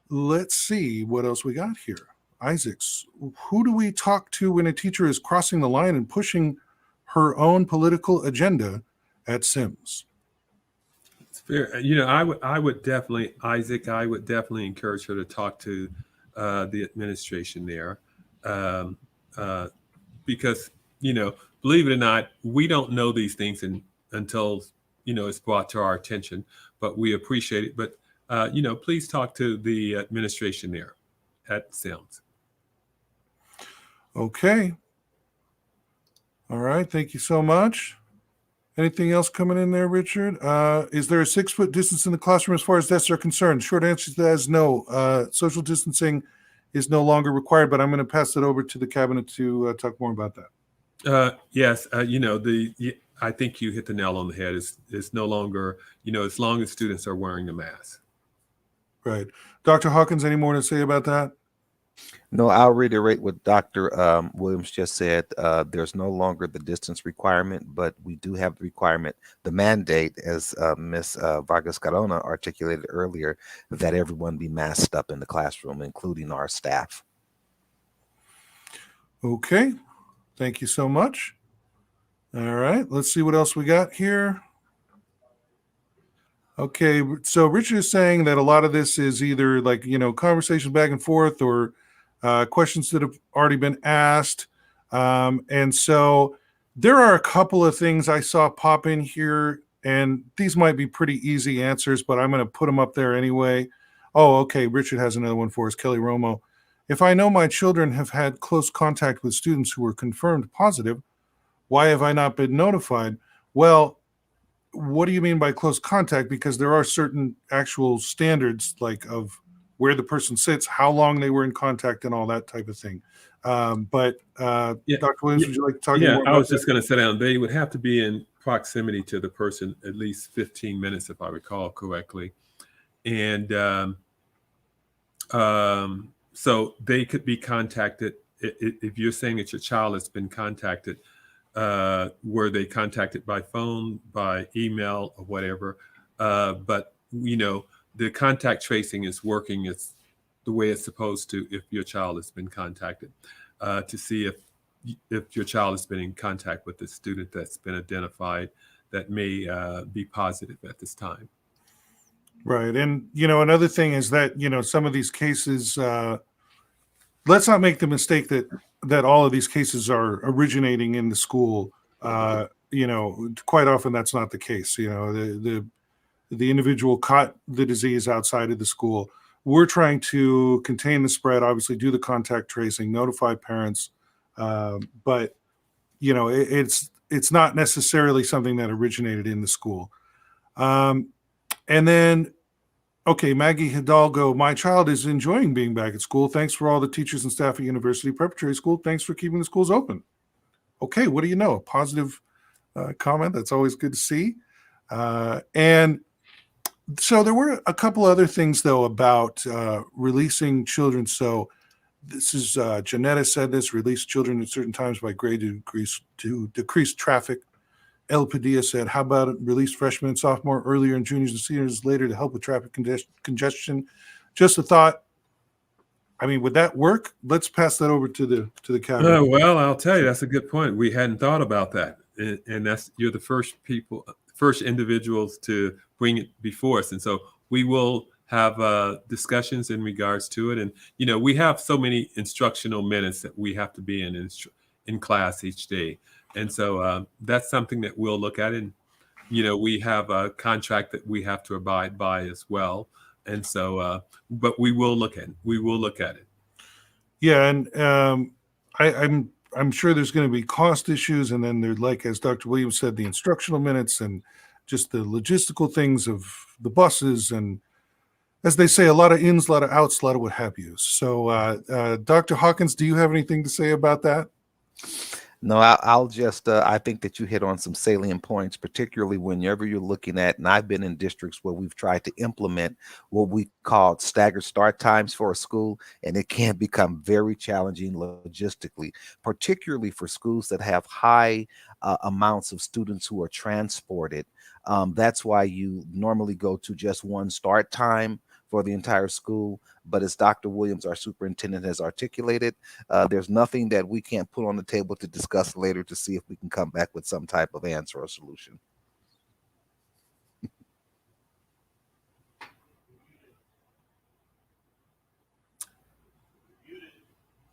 let's see what else we got here. Isaacs, who do we talk to when a teacher is crossing the line and pushing her own political agenda at Sims? It's fair. I would definitely, Isaac, I would definitely encourage her to talk to the administration there, because, believe it or not, we don't know these things until, it's brought to our attention, but we appreciate it. But, please talk to the administration there at Sims. Okay. All right. Thank you so much. Anything else coming in there, Richard? Is there a 6-foot distance in the classroom as far as desks are concerned? Short answer to that is no. Social distancing is no longer required, but I'm going to pass it over to the cabinet to talk more about that. Yes. I think you hit the nail on the head. It's no longer, as long as students are wearing the mask. Right. Dr. Hawkins, any more to say about that? No, I'll reiterate what Dr. Williams just said. There's no longer the distance requirement, but we do have the requirement, the mandate, as Ms. Vargas Carona articulated earlier, that everyone be masked up in the classroom, including our staff. Okay. Thank you so much. All right. Let's see what else we got here. Okay. So Richard is saying that a lot of this is either like, conversations back and forth or questions that have already been asked. And so there are a couple of things I saw pop in here, and these might be pretty easy answers, but I'm going to put them up there anyway. Oh, okay. Richard has another one for us. Kelly Romo. If I know my children have had close contact with students who were confirmed positive, why have I not been notified? Well, what do you mean by close contact? Because there are certain actual standards, like of where the person sits, how long they were in contact, and all that type of thing. But Dr. Williams, would you like to talk more about that? I was just going to say that they would have to be in proximity to the person at least 15 minutes, if I recall correctly. And so they could be contacted. If you're saying that your child has been contacted, were they contacted by phone, by email, or whatever? But, the contact tracing is working the way it's supposed to if your child has been contacted, to see if if your child has been in contact with a student that's been identified that may be positive at this time. Right. And, another thing is that, some of these cases, let's not make the mistake that all of these cases are originating in the school. Quite often that's not the case. The individual caught the disease outside of the school. We're trying to contain the spread, obviously do the contact tracing, notify parents. But, it's not necessarily something that originated in the school. And then, okay, Maggie Hidalgo, my child is enjoying being back at school. Thanks for all the teachers and staff at University Preparatory School. Thanks for keeping the schools open. Okay, what do you know? A positive comment. That's always good to see. And so there were a couple other things, though, about releasing children. So this is Janetta said this: release children at certain times by grade to decrease traffic. El Padilla said, how about it, release freshmen and sophomore earlier and juniors and seniors later to help with traffic congestion? Just a thought. I mean, would that work? Let's pass that over to the cabinet. Well, I'll tell you, that's a good point. We hadn't thought about that. And you're the first individuals to bring it before us. And so we will have discussions in regards to it. And, we have so many instructional minutes that we have to be in class each day. And so that's something that we'll look at. And, we have a contract that we have to abide by as well. And so, but we will look at it. Yeah. And I'm sure there's going to be cost issues. And then there's, like, as Dr. Williams said, the instructional minutes and just the logistical things of the buses. And as they say, a lot of ins, a lot of outs, a lot of what have you. So Dr. Hawkins, do you have anything to say about that? No, I'll just, I think that you hit on some salient points, particularly whenever you're looking at, and I've been in districts where we've tried to implement what we call staggered start times for a school, and it can become very challenging logistically, particularly for schools that have high amounts of students who are transported. That's why you normally go to just one start time for the entire school. But as Dr. Williams, our superintendent, has articulated, there's nothing that we can't put on the table to discuss later to see if we can come back with some type of answer or solution.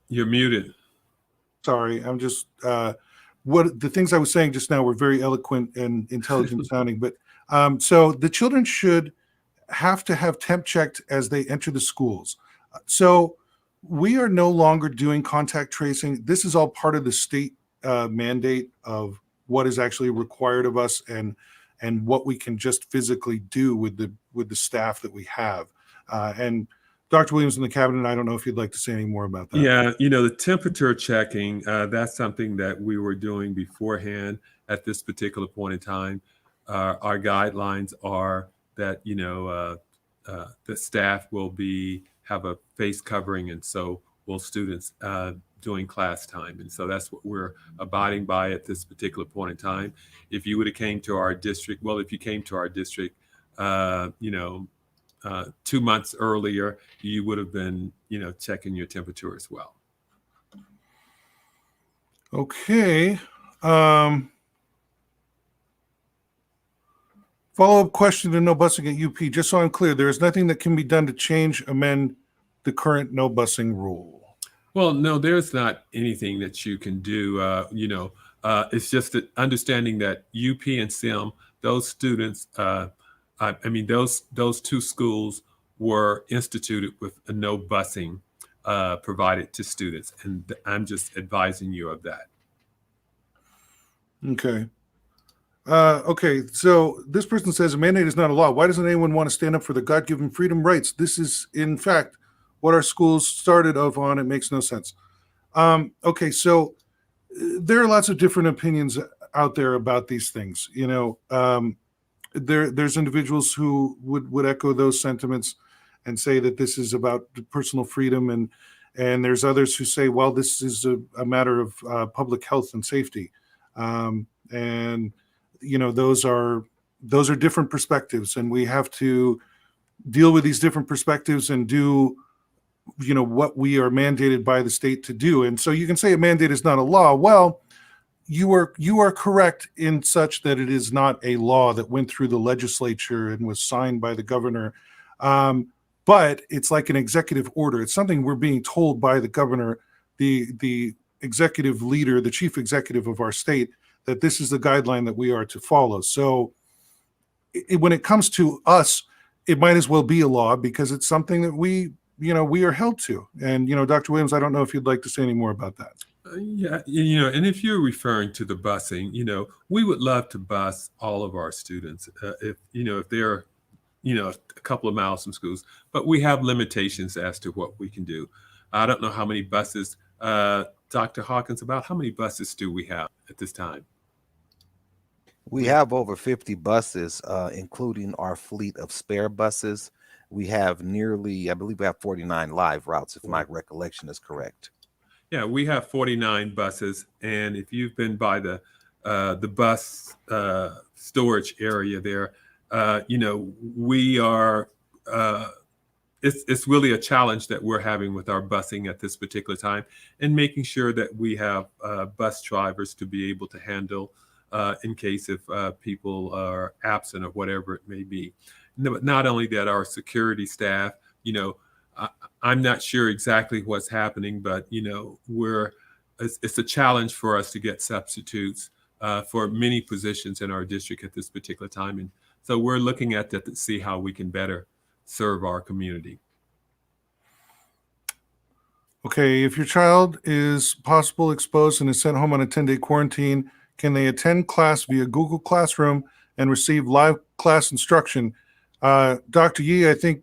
You're muted. Sorry, I'm just, what the things I was saying just now were very eloquent and intelligent sounding. But so the children should have to have temp checked as they enter the schools. So we are no longer doing contact tracing. This is all part of the state mandate of what is actually required of us and what we can just physically do with the staff that we have. And Dr. Williams in the cabinet, I don't know if you'd like to say any more about that. Yeah, the temperature checking, that's something that we were doing beforehand at this particular point in time. Our guidelines are that the staff will have a face covering, and so will students during class time. And so that's what we're abiding by at this particular point in time. If you would have came to our district, if you came to our district 2 months earlier, you would have been checking your temperature as well. Okay. Follow-up question to no busing at UP. Just so I'm clear, there is nothing that can be done to amend the current no busing rule. Well, no, there's not anything that you can do. It's just that understanding that UP and SIM, those students, those two schools were instituted with a no busing provided to students, and I'm just advising you of that. Okay. Okay, so this person says a mandate is not a law. Why doesn't anyone want to stand up for the God-given freedom rights? This is, in fact, what our schools started off on. It makes no sense. Okay, so there are lots of different opinions out there about these things. There's individuals who would echo those sentiments and say that this is about personal freedom, and there's others who say, well, this is a matter of public health and safety. And those are different perspectives, and we have to deal with these different perspectives and do what we are mandated by the state to do. And so you can say a mandate is not a law. Well, you are correct in such that it is not a law that went through the legislature and was signed by the governor. But it's like an executive order. It's something we're being told by the governor, the executive leader, the chief executive of our state, that this is the guideline that we are to follow. So when it comes to us, it might as well be a law because it's something that we are held to. And, Dr. Williams, I don't know if you'd like to say any more about that. Yeah, and if you're referring to the busing, we would love to bus all of our students if they're, a couple of miles from schools, but we have limitations as to what we can do. I don't know how many buses, Dr. Hawkins, about how many buses do we have at this time? We have over 50 buses, including our fleet of spare buses. We have I believe we have 49 live routes, if my recollection is correct. Yeah, we have 49 buses, and if you've been by the bus storage area there, we are. It's really a challenge that we're having with our busing at this particular time, and making sure that we have bus drivers to be able to handle in case if people are absent or whatever it may be. But not only that, our security staff, I'm not sure exactly what's happening, but it's a challenge for us to get substitutes for many positions in our district at this particular time, and so we're looking at that to see how we can better serve our community. Okay, if your child is possible exposed and is sent home on a 10-day quarantine, can they attend class via Google Classroom and receive live class instruction? Dr. Yee, I think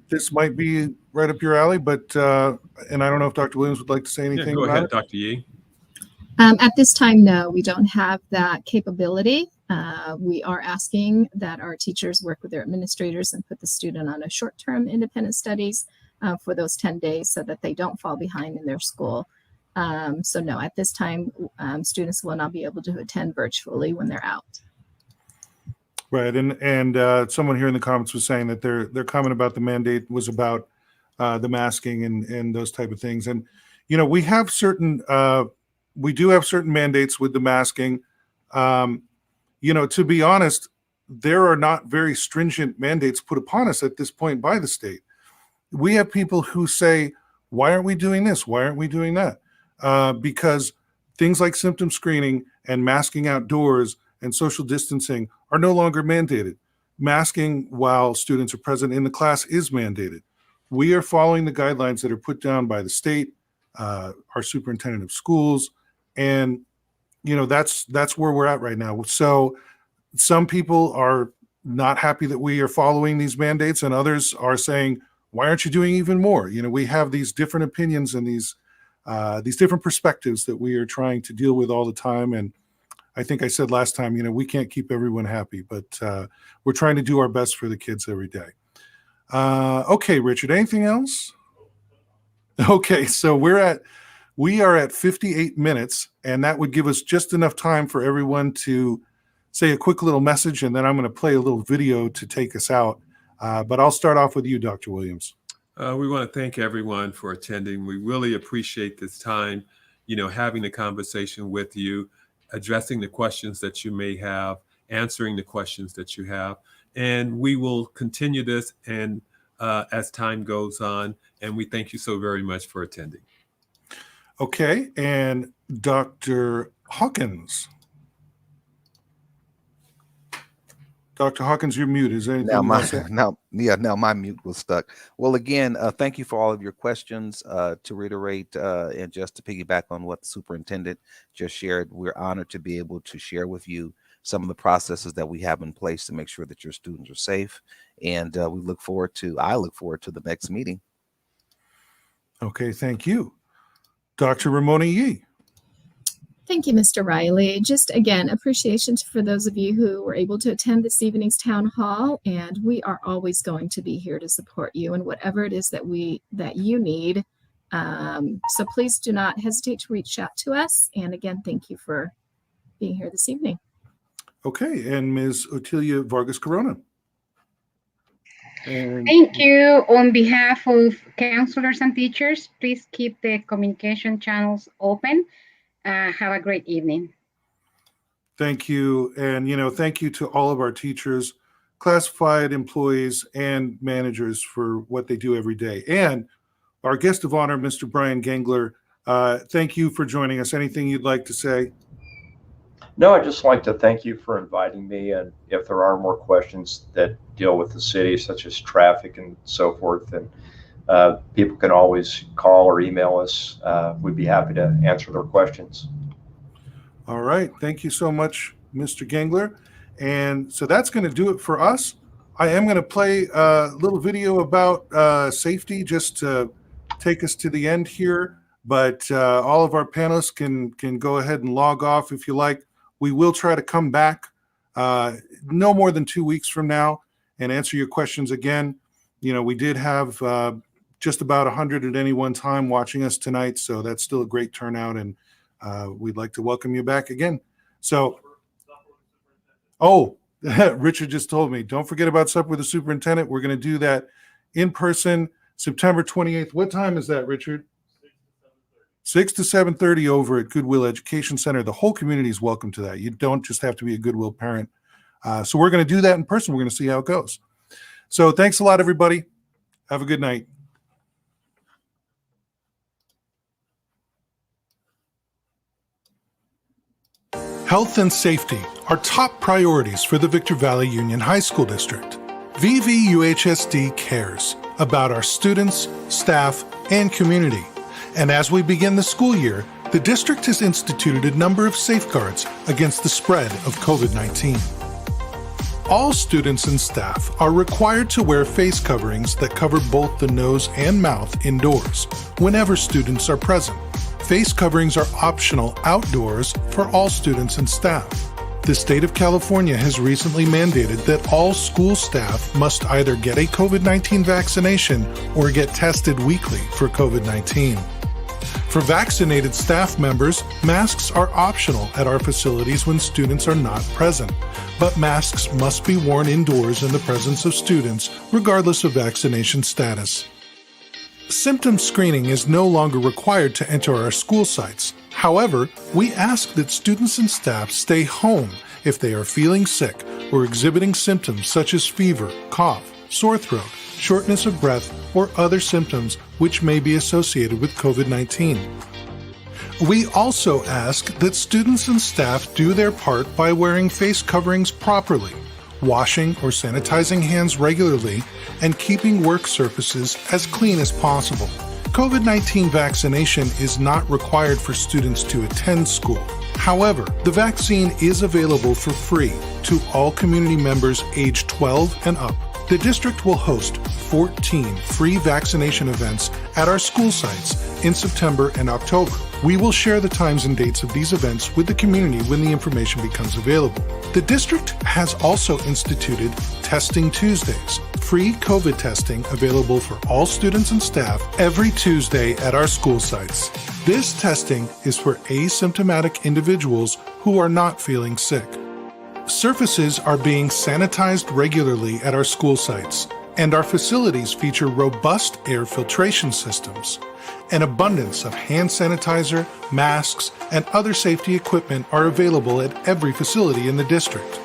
this might be right up your alley, but and I don't know if Dr. Williams would like to say anything. Go about ahead, it. Dr. Yee. At this time, no, we don't have that capability. We are asking that our teachers work with their administrators and put the student on a short-term independent studies for those 10 days so that they don't fall behind in their school. So no, at this time, students will not be able to attend virtually when they're out. Right, and someone here in the comments was saying that their comment about the mandate was about the masking and those type of things. And we have certain we do have certain mandates with the masking. To be honest, there are not very stringent mandates put upon us at this point by the state. We have people who say, "Why aren't we doing this? Why aren't we doing that?" Because things like symptom screening and masking outdoors and social distancing are no longer mandated. Masking while students are present in the class is mandated. We are following the guidelines that are put down by the state, our superintendent of schools, and that's where we're at right now. So some people are not happy that we are following these mandates, and others are saying, "Why aren't you doing even more?" We have these different opinions and these different perspectives that we are trying to deal with all the time. And I think I said last time, we can't keep everyone happy, but we're trying to do our best for the kids every day. Okay, Richard, anything else? Okay, so we are at 58 minutes, and that would give us just enough time for everyone to say a quick little message, and then I'm going to play a little video to take us out. But I'll start off with you, Dr. Williams. We want to thank everyone for attending. We really appreciate this time, having the conversation with you, addressing the questions that you may have, answering the questions that you have. And we will continue this and as time goes on. And we thank you so very much for attending. Okay, and Dr. Hawkins. Dr. Hawkins, you're muted. Is there anything now my mute was stuck. Well, again, thank you for all of your questions. To reiterate and just to piggyback on what the superintendent just shared, we're honored to be able to share with you some of the processes that we have in place to make sure that your students are safe. And I look forward to the next meeting. Okay, thank you. Dr. Ramona Yee. Thank you, Mr. Riley. Just again, appreciation for those of you who were able to attend this evening's town hall, and we are always going to be here to support you in whatever it is that you need. So please do not hesitate to reach out to us. And again, thank you for being here this evening. Okay, and Ms. Otilia Vargas Corona. And Thank you. On behalf of counselors and teachers, please keep the communication channels open. Have a great evening. thank you. And, thank you to all of our teachers, classified employees, and managers for what they do every day. And our guest of honor, Mr. Brian Gengler, thank you for joining us. Anything you'd like to say? No, I'd just like to thank you for inviting me. And if there are more questions that deal with the city, such as traffic and so forth, then people can always call or email us. We'd be happy to answer their questions. All right. Thank you so much, Mr. Gengler. And so that's going to do it for us. I am going to play a little video about safety just to take us to the end here. But all of our panelists can go ahead and log off if you like. We will try to come back no more than 2 weeks from now and answer your questions again. We did have just about 100 at any one time watching us tonight, so that's still a great turnout, and we'd like to welcome you back again. So, Richard just told me, don't forget about Supper with the Superintendent. We're going to do that in person September 28th. What time is that, Richard? 6 to 7:30 over at Goodwill Education Center. The whole community is welcome to that. You don't just have to be a Goodwill parent. So we're going to do that in person. We're going to see how it goes. So thanks a lot, everybody. Have a good night. Health and safety are top priorities for the Victor Valley Union High School District. VVUHSD cares about our students, staff, and community. And as we begin the school year, the district has instituted a number of safeguards against the spread of COVID-19. All students and staff are required to wear face coverings that cover both the nose and mouth indoors whenever students are present. Face coverings are optional outdoors for all students and staff. The state of California has recently mandated that all school staff must either get a COVID-19 vaccination or get tested weekly for COVID-19. For vaccinated staff members, masks are optional at our facilities when students are not present, but masks must be worn indoors in the presence of students, regardless of vaccination status. Symptom screening is no longer required to enter our school sites. However, we ask that students and staff stay home if they are feeling sick or exhibiting symptoms such as fever, cough, sore throat, shortness of breath, or other symptoms which may be associated with COVID-19. We also ask that students and staff do their part by wearing face coverings properly, washing or sanitizing hands regularly, and keeping work surfaces as clean as possible. COVID-19 vaccination is not required for students to attend school. However, the vaccine is available for free to all community members age 12 and up. The district will host 14 free vaccination events at our school sites in September and October. We will share the times and dates of these events with the community when the information becomes available. The district has also instituted Testing Tuesdays, free COVID testing available for all students and staff every Tuesday at our school sites. This testing is for asymptomatic individuals who are not feeling sick. Surfaces are being sanitized regularly at our school sites, and our facilities feature robust air filtration systems. An abundance of hand sanitizer, masks, and other safety equipment are available at every facility in the district.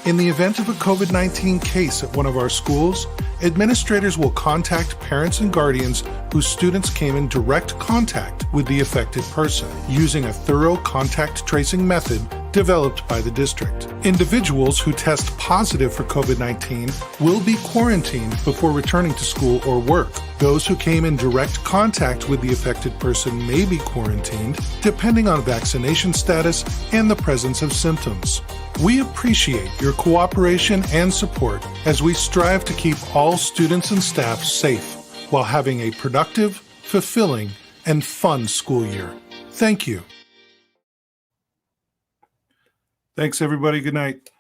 In the event of a COVID-19 case at one of our schools, administrators will contact parents and guardians whose students came in direct contact with the affected person using a thorough contact tracing method developed by the district. Individuals who test positive for COVID-19 will be quarantined before returning to school or work. Those who came in direct contact with the affected person may be quarantined, depending on vaccination status and the presence of symptoms. We appreciate your cooperation and support as we strive to keep all students and staff safe while having a productive, fulfilling, and fun school year. Thank you. Thanks, everybody. Good night.